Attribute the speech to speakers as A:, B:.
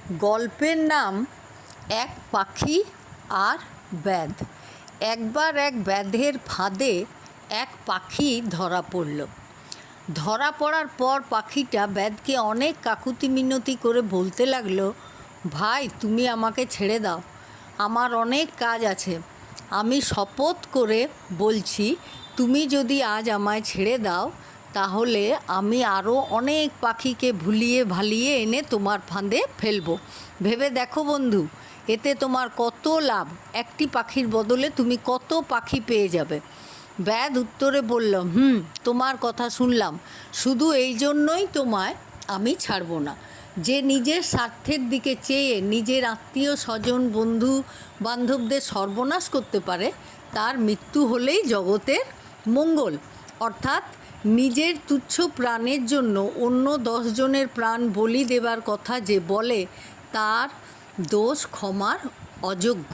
A: গল্পের নাম এক পাখি আর ব্যাধ। একবার এক ব্যাধের ফাঁদে এক পাখি ধরা পড়ল। ধরা পড়ার পর পাখিটা ব্যাধকে অনেক কাকুতি মিনতি করে বলতে লাগলো, ভাই তুমি আমাকে ছেড়ে দাও, আমার অনেক কাজ আছে। আমি শপথ করে বলছি, তুমি যদি আজ আমায় ছেড়ে দাও তাহলে আমি আরও অনেক পাখিকে ভুলিয়ে ভালিয়ে এনে তোমার ফাঁদে ফেলবো। ভেবে দেখো বন্ধু, এতে তোমার কত লাভ, একটি পাখির বদলে তুমি কত পাখি পেয়ে যাবে। ব্যাধ উত্তরে বলল, তোমার কথা শুনলাম, শুধু এই জন্যই তোমায় আমি ছাড়ব না। যে নিজের স্বার্থের দিকে চেয়ে নিজের আত্মীয় স্বজন বন্ধু বান্ধবদের সর্বনাশ করতে পারে, তার মৃত্যু হলেই জগতের মঙ্গল। অর্থাৎ নিজের তুচ্ছ প্রাণের জন্য অন্য 10 জনের প্রাণ বলি দেবার কথা যে বলে, তার দোষ ক্ষমার অযোগ্য।